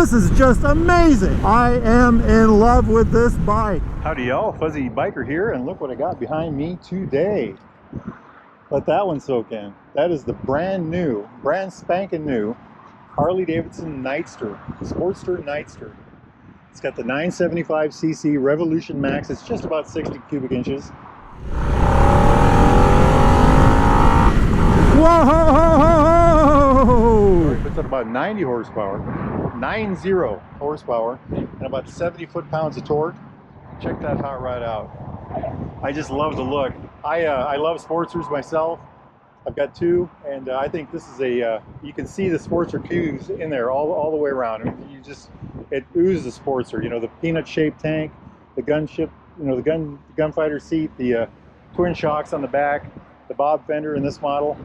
This is just amazing. I am in love with this bike. Howdy y'all, Fuzzy Biker here, and look what I got behind me today. Let that one soak in. That is the brand spanking new Harley-Davidson Nightster, Sportster Nightster. It's got the 975cc Revolution Max. It's just about 60 cubic inches. Whoa! It puts out about 90 horsepower, 90 horsepower, and about 70 foot-pounds of torque. Check that hot rod out. I just love the look. I love Sportsters myself. I've got two, and I think this is a, you can see the Sportster cues in there all the way around. I mean, it oozes Sportster. You know, the peanut-shaped tank, the gunship, you know, the gunfighter seat, the twin shocks on the back, the bob fender in this model.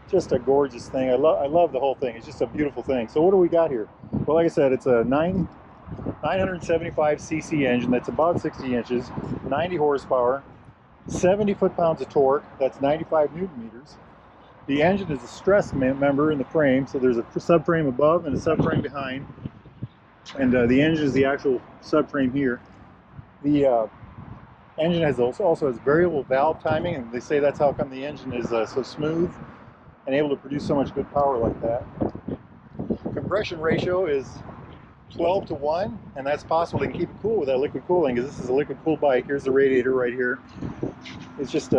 Just a gorgeous thing. I love the whole thing. It's just a beautiful thing. So what do we got here? Well, like I said, it's a 975cc engine that's about 60 inches, 90 horsepower, 70 foot-pounds of torque. That's 95 newton meters. The engine is a stress member in the frame, so there's a subframe above and a subframe behind, and the engine is the actual subframe here. The engine also has variable valve timing, and they say that's how come the engine is so smooth and able to produce so much good power like that. Compression ratio is 12:1, and that's possible. They can keep it cool with that liquid cooling, because this is a liquid cooled bike. Here's the radiator right here. It's just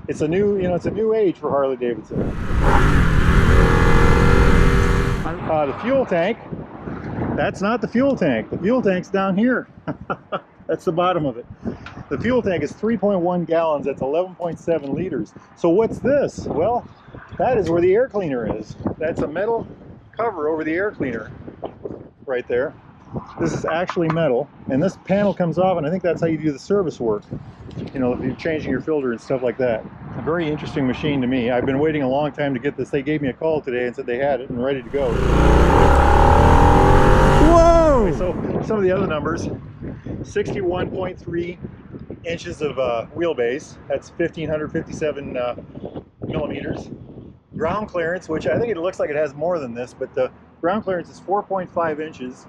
it's a new, you know, it's a new age for Harley-Davidson. The fuel tank, that's not the fuel tank. The fuel tank's down here. That's the bottom of it. The fuel tank is 3.1 gallons. That's 11.7 liters. So what's this? Well, that is where the air cleaner is. That's a metal cover over the air cleaner right there. This is actually metal, and this panel comes off, and I think that's how you do the service work. You know, if you're changing your filter and stuff like that. A very interesting machine to me. I've been waiting a long time to get this. They gave me a call today and said they had it and ready to go. Whoa! So some of the other numbers: 61.3 inches of wheelbase. That's 1,557 millimeters. Ground clearance, which I think it looks like it has more than this, but the ground clearance is 4.5 inches.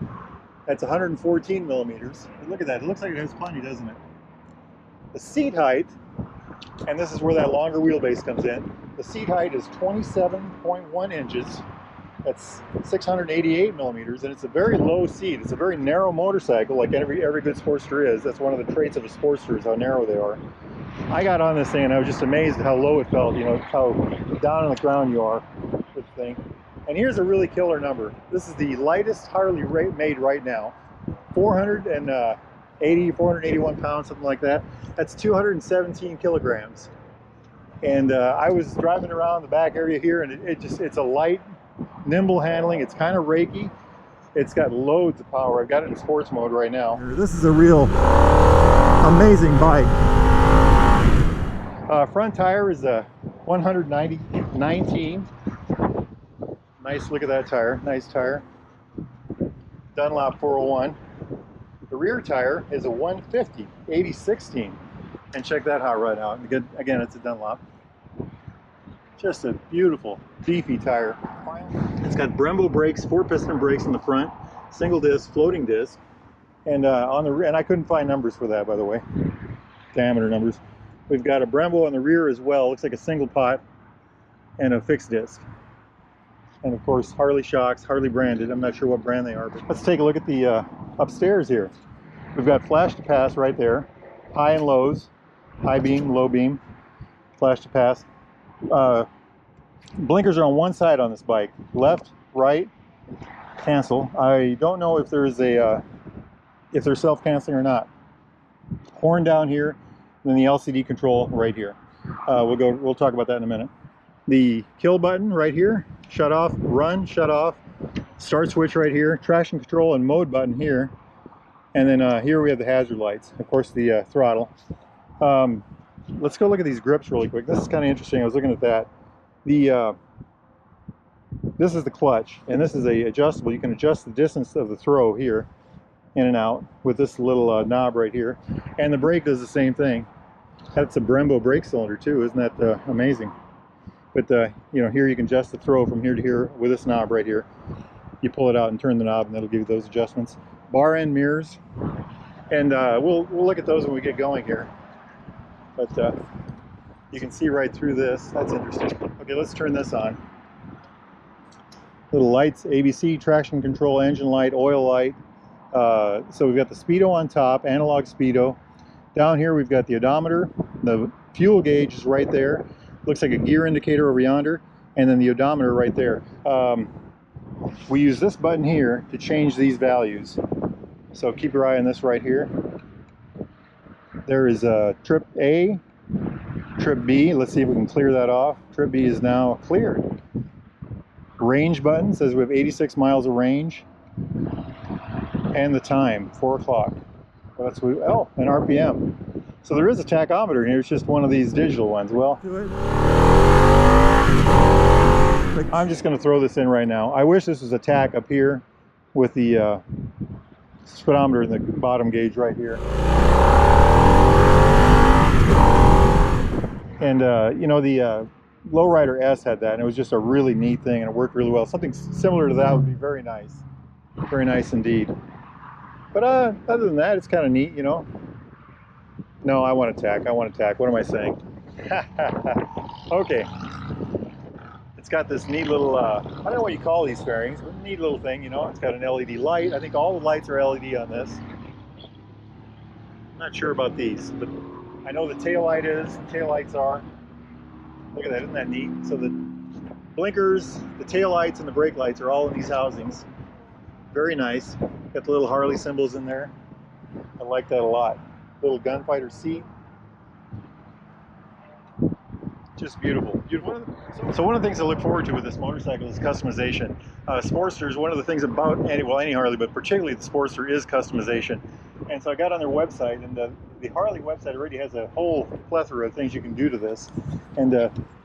That's 114 millimeters. And look at that. It looks like it has plenty, doesn't it? The seat height, and this is where that longer wheelbase comes in. The seat height is 27.1 inches. That's 688 millimeters, and it's a very low seat. It's a very narrow motorcycle, like every good Sportster is. That's one of the traits of a Sportster, is how narrow they are. I got on this thing and I was just amazed at how low it felt, you know, how down on the ground you are with the thing. And here's a really killer number. This is the lightest Harley made right now. 481 pounds, something like that. That's 217 kilograms. And I was driving around the back area here, and it's a light, nimble handling. It's kind of raky. It's got loads of power. I've got it in sports mode right now. This is a real amazing bike. Front tire is a 119. Nice, look at that tire. Nice tire. Dunlop 401. The rear tire is a 150, 80/16. And check that hot rod out. Again, it's a Dunlop. Just a beautiful, beefy tire. It's got Brembo brakes, 4-piston brakes in the front, single disc, floating disc, and on the rear. And I couldn't find numbers for that, by the way, diameter numbers. We've got a Brembo on the rear as well. Looks like a single pot and a fixed disc. And of course, Harley shocks, Harley branded. I'm not sure what brand they are, but let's take a look at the upstairs here. We've got flash to pass right there, high and lows, high beam, low beam, flash to pass. Blinkers are on one side on this bike, left, right, cancel. I don't know if there's if they're self-canceling or not. Horn down here, and then the LCD control right here. We'll talk about that in a minute. The kill button right here, shut off, run, shut off, start switch right here, traction control and mode button here, and then here we have the hazard lights, of course the throttle. Let's go look at these grips really quick. This is kind of interesting. I was looking at that. This is the clutch, and this is adjustable. You can adjust the distance of the throw here, in and out, with this little knob right here. And the brake does the same thing. That's a Brembo brake cylinder too. Isn't that amazing? But you know, here you can adjust the throw from here to here with this knob right here. you pull it out and turn the knob, and that'll give you those adjustments. Bar end mirrors, and we'll look at those when we get going here. But you can see right through this. That's interesting. Okay, let's turn this on. Little lights, ABC, traction control, engine light, oil light. So we've got the speedo on top, analog speedo. Down here we've got the odometer. The fuel gauge is right there. Looks like a gear indicator over yonder, and then the odometer right there. We use this button here to change these values. So keep your eye on this right here. There is trip A, trip B. Let's see if we can clear that off. Trip B is now cleared. Range button says we have 86 miles of range. And the time, 4 o'clock. That's what, oh, an RPM. So there is a tachometer here. It's just one of these digital ones. Well, I'm just going to throw this in right now. I wish this was a tach up here with the speedometer in the bottom gauge right here. And you know, the Lowrider S had that, and it was just a really neat thing, and it worked really well. Something similar to that would be very nice. Very nice indeed. But other than that, it's kind of neat, you know. No, I want a tach. I want a tach. What am I saying? Okay. It's got this neat little, I don't know what you call these fairings, but neat little thing, you know. It's got an LED light. I think all the lights are LED on this. I'm not sure about these, but I know the tail light is, the tail lights are. Look at that, isn't that neat? So the blinkers, the tail lights, and the brake lights are all in these housings. Very nice. Got the little Harley symbols in there. I like that a lot. Little gunfighter seat. Just beautiful. Beautiful. So one of the things I look forward to with this motorcycle is customization. Sportsters, one of the things about any Harley, but particularly the Sportster, is customization. And so I got on their website, and the Harley website already has a whole plethora of things you can do to this. And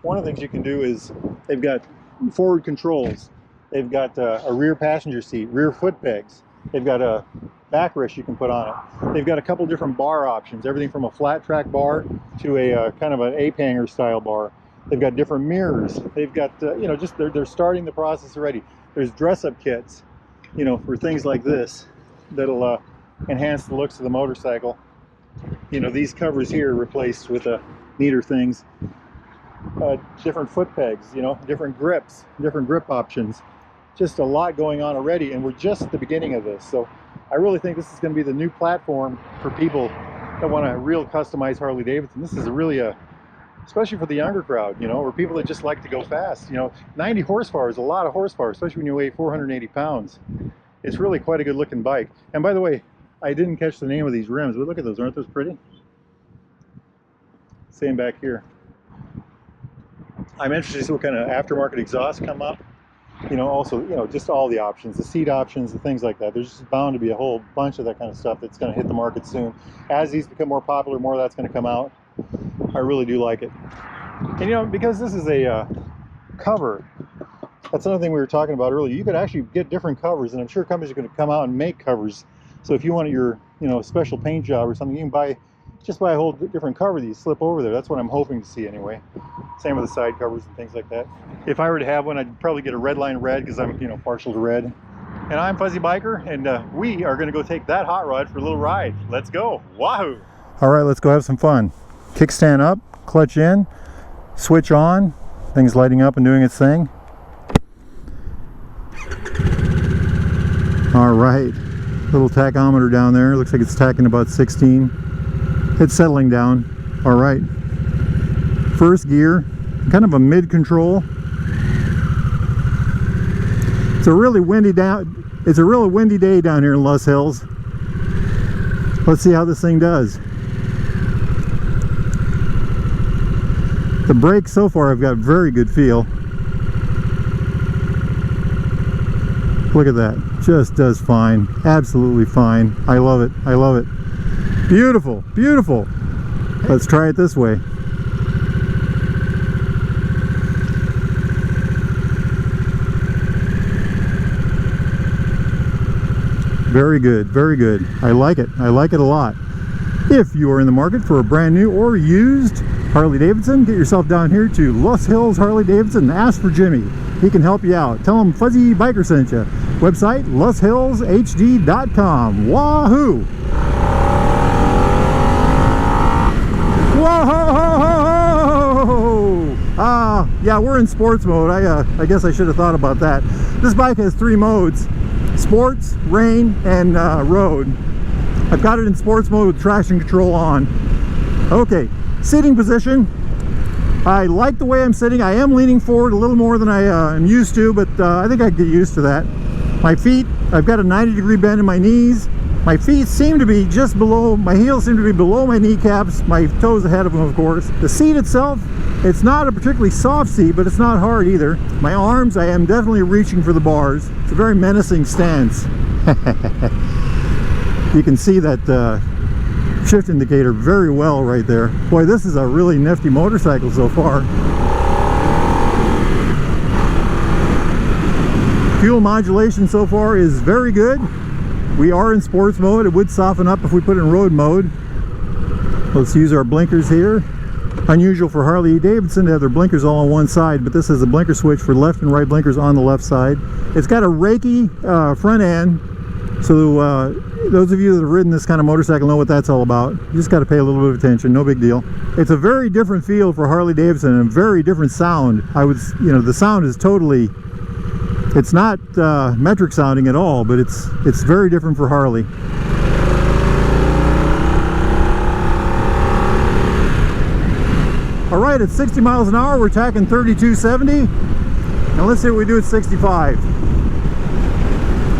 one of the things you can do is they've got forward controls. They've got a rear passenger seat, rear foot pegs. They've got a backrest you can put on it. They've got a couple different bar options, everything from a flat track bar to a kind of an ape hanger style bar. They've got different mirrors. They've got, you know, just they're starting the process already. There's dress-up kits, you know, for things like this that'll enhance the looks of the motorcycle. You know, these covers here replaced with neater things. Different foot pegs, you know, different grips, different grip options. Just a lot going on already, and we're just at the beginning of this. So I really think this is going to be the new platform for people that want a real customized Harley-Davidson. This is really especially for the younger crowd, you know, or people that just like to go fast. You know, 90 horsepower is a lot of horsepower, especially when you weigh 480 pounds. It's really quite a good looking bike. And by the way, I didn't catch the name of these rims, but look at those. Aren't those pretty? Same back here. I'm interested to see what kind of aftermarket exhausts come up. You know, also, you know, just all the options, the seat options, the things like that. There's just bound to be a whole bunch of that kind of stuff that's going to hit the market soon. As these become more popular, more of that's going to come out. I really do like it. And, you know, because this is a cover, that's another thing we were talking about earlier. You could actually get different covers, and I'm sure companies are going to come out and make covers. So if you want your, you know, special paint job or something, you can just buy a whole different cover that you slip over there. That's what I'm hoping to see anyway. Same with the side covers and things like that. If I were to have one, I'd probably get a red line red because I'm, you know, partial to red. And I'm Fuzzy Biker, and we are going to go take that hot rod for a little ride. Let's go. Wahoo! All right, let's go have some fun. Kickstand up, clutch in, switch on. Thing's lighting up and doing its thing. All right, little tachometer down there. Looks like it's tacking about 16. It's settling down. All right. First gear, kind of a mid control. It's a really windy day down here in Los Hills. Let's see how this thing does. The brakes so far have got very good feel. Look at that. Just does fine. Absolutely fine. I love it. I love it. Beautiful, beautiful. Let's try it this way. Very good, very good. I like it. I like it a lot. If you are in the market for a brand new or used Harley-Davidson, get yourself down here to Los Hills Harley-Davidson and ask for Jimmy. He can help you out. Tell him Fuzzy Biker sent you. Website, loshillshd.com. Wahoo! Whoa! Yeah, we're in sports mode. I guess I should have thought about that. This bike has 3 modes: sports, rain, and road. I've got it in sports mode with traction control on. Okay, seating position. I like the way I'm sitting. I am leaning forward a little more than I am used to, but I think I can get used to that. My feet, I've got a 90-degree bend in my knees. My feet seem to be just below, my heels seem to be below my kneecaps, my toes ahead of them, of course. The seat itself, it's not a particularly soft seat, but it's not hard either. My arms, I am definitely reaching for the bars. It's a very menacing stance. You can see that shift indicator very well right there. Boy, this is a really nifty motorcycle so far. Fuel modulation so far is very good. We are in sports mode. It would soften up if we put it in road mode. Let's use our blinkers here. Unusual for Harley-Davidson to have their blinkers all on one side, but this is a blinker switch for left and right blinkers on the left side. It's got a Reiki front end, so those of you that have ridden this kind of motorcycle know what that's all about. You just got to pay a little bit of attention, no big deal. It's a very different feel for Harley-Davidson and a very different sound. The sound is totally, it's not metric sounding at all, but it's very different for Harley. All right, at 60 miles an hour, we're tacking 3270. And let's see what we do at 65.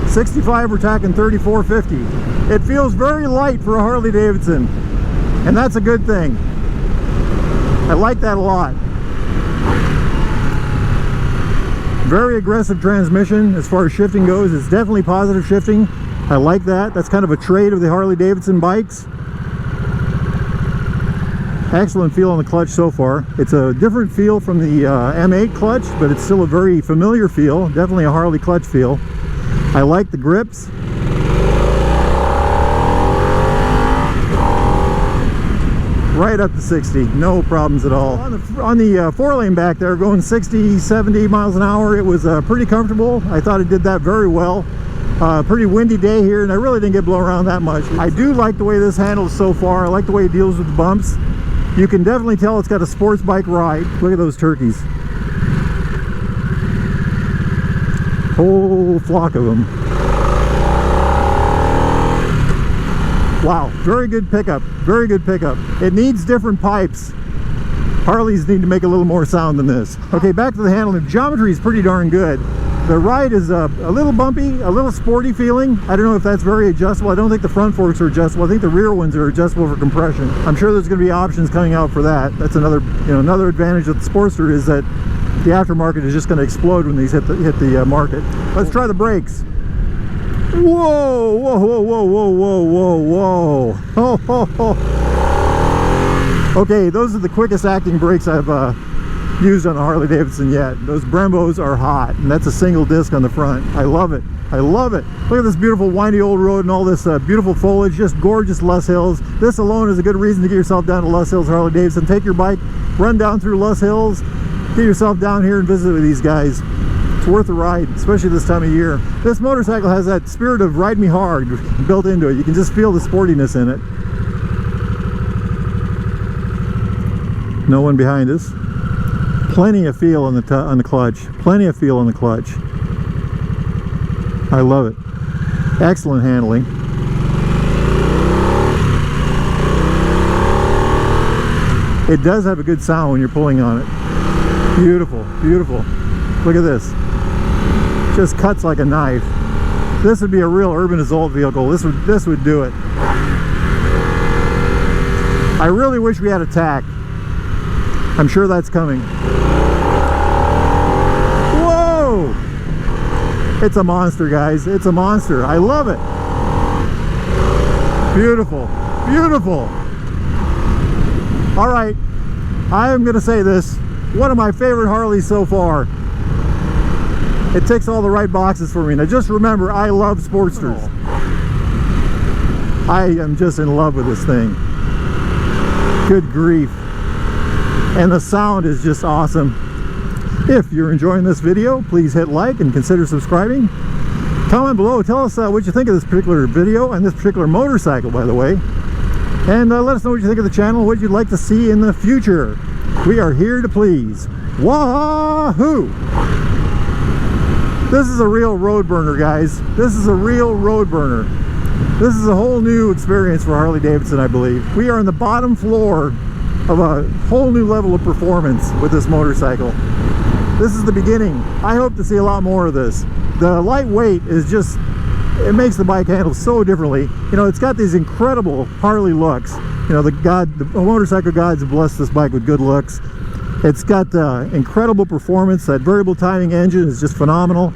65, we're tacking 3450. It feels very light for a Harley-Davidson, and that's a good thing. I like that a lot. Very aggressive transmission as far as shifting goes. It's definitely positive shifting. I like that. That's kind of a trait of the Harley-Davidson bikes. Excellent feel on the clutch so far. It's a different feel from the M8 clutch, but it's still a very familiar feel. Definitely a Harley clutch feel. I like the grips. Right up to 60, no problems at all. On the 4-lane back there, going 60, 70 miles an hour, it was pretty comfortable. I thought it did that very well. Pretty windy day here, and I really didn't get blown around that much. I do like the way this handles so far. I like the way it deals with the bumps. You can definitely tell it's got a sports bike ride. Look at those turkeys. Whole flock of them. Wow, very good pickup, very good pickup. It needs different pipes. Harleys need to make a little more sound than this. Okay, back to the handling. The geometry is pretty darn good. The ride is a little bumpy, a little sporty feeling. I don't know if that's very adjustable. I don't think the front forks are adjustable. I think the rear ones are adjustable for compression. I'm sure there's going to be options coming out for that. That's another advantage of the Sportster, is that the aftermarket is just going to explode when these hit the market. Let's try the brakes. Whoa, whoa, whoa, whoa, whoa, whoa, whoa, whoa. Oh, oh, oh. Okay, those are the quickest acting brakes I've used on a Harley-Davidson yet. Those Brembos are hot, and that's a single disc on the front. I love it. I love it. Look at this beautiful windy old road and all this beautiful foliage, just gorgeous Luss Hills. This alone is a good reason to get yourself down to Luss Hills Harley-Davidson. Take your bike, run down through Luss Hills, get yourself down here and visit with these guys. It's worth a ride, especially this time of year. This motorcycle has that spirit of ride me hard built into it. You can just feel the sportiness in it. No one behind us. Plenty of feel on the clutch. Plenty of feel on the clutch. I love it. Excellent handling. It does have a good sound when you're pulling on it. Beautiful, beautiful. Look at this. Just cuts like a knife. This would be a real urban assault vehicle. This would do it. I really wish we had a tack. I'm sure that's coming. Whoa! It's a monster, guys. It's a monster. I love it. Beautiful. Beautiful. All right. I am going to say this. One of my favorite Harleys so far. It ticks all the right boxes for me. Now just remember, I love Sportsters. I am just in love with this thing. Good grief. And the sound is just awesome. If you're enjoying this video, please hit like and consider subscribing. Comment below, tell us what you think of this particular video and this particular motorcycle, by the way. And let us know what you think of the channel, what you'd like to see in the future. We are here to please. Wahoo! This is a real road burner, guys. This is a real road burner. This is a whole new experience for Harley-Davidson, I believe. We are on the bottom floor of a whole new level of performance with this motorcycle. This is the beginning. I hope to see a lot more of this. The lightweight is just, it makes the bike handle so differently. You know, it's got these incredible Harley looks. You know, the motorcycle gods have blessed this bike with good looks. It's got incredible performance. That variable timing engine is just phenomenal.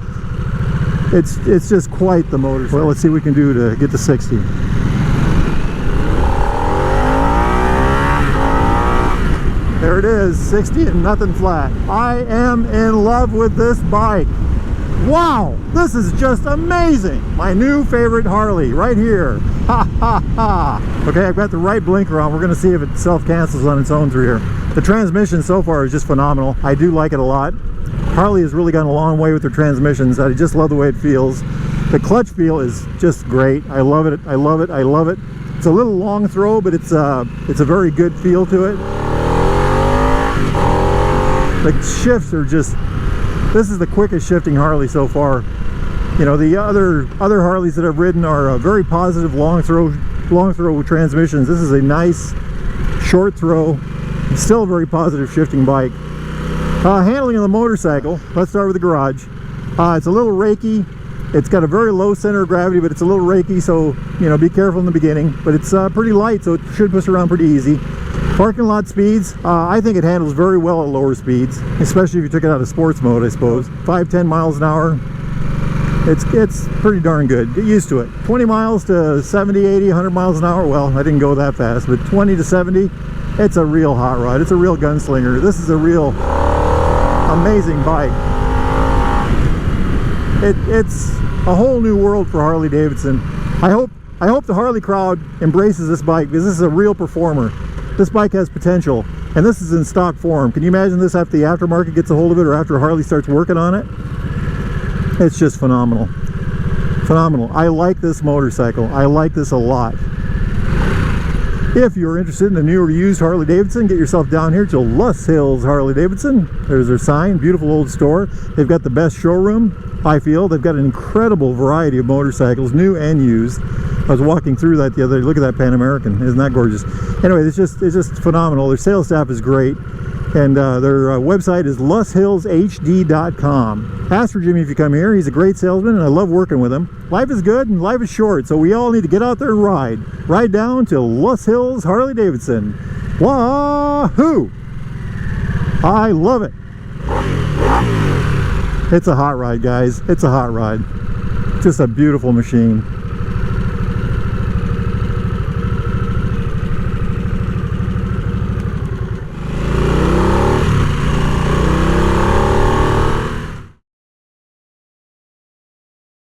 It's just quite the motorcycle. Well, let's see what we can do to get to 60. There it is, 60 and nothing flat. I am in love with this bike. Wow, this is just amazing. My new favorite Harley right here. Ha ha ha. Okay, I've got the right blinker on. We're gonna see if it self-cancels on its own through here. The transmission so far is just phenomenal. I do like it a lot. Harley has really gone a long way with their transmissions. I just love the way it feels. The clutch feel is just great. I love it, I love it, I love it. It's a little long throw, but it's a very good feel to it. The shifts are just, this is the quickest shifting Harley so far. You know, the other Harleys that I've ridden are very positive long throw transmissions. This is a nice short throw, still a very positive shifting bike. Handling of the motorcycle, let's start with the garage. It's a little rakey. It's got a very low center of gravity, but it's a little rakey, so you know, be careful in the beginning. But it's pretty light, so it should push around pretty easy. Parking lot speeds, I think it handles very well at lower speeds, especially if you took it out of sports mode, I suppose. 5-10 miles an hour, it's pretty darn good. Get used to it. 20 miles to 70, 80, 100 miles an hour, well, I didn't go that fast, but 20 to 70, it's a real hot rod. It's a real gunslinger. This is a real amazing bike. It's a whole new world for Harley-Davidson. I hope the Harley crowd embraces this bike, because this is a real performer. This bike has potential, and this is in stock form. Can you imagine this after the aftermarket gets a hold of it, or after Harley starts working on it? It's just phenomenal. Phenomenal. I like this motorcycle. I like this a lot. If you're interested in a new or used Harley-Davidson, get yourself down here to Loess Hills Harley-Davidson. There's their sign. Beautiful old store. They've got the best showroom, I feel. They've got an incredible variety of motorcycles, new and used. I was walking through that the other day. Look at that Pan American. Isn't that gorgeous? Anyway, it's just phenomenal. Their sales staff is great. And their website is loesshillshd.com. Ask for Jimmy if you come here. He's a great salesman, and I love working with him. Life is good and life is short, so we all need to get out there and ride. Ride down to Loess Hills Harley-Davidson. Wahoo! I love it. It's a hot ride, guys. It's a hot ride. Just a beautiful machine.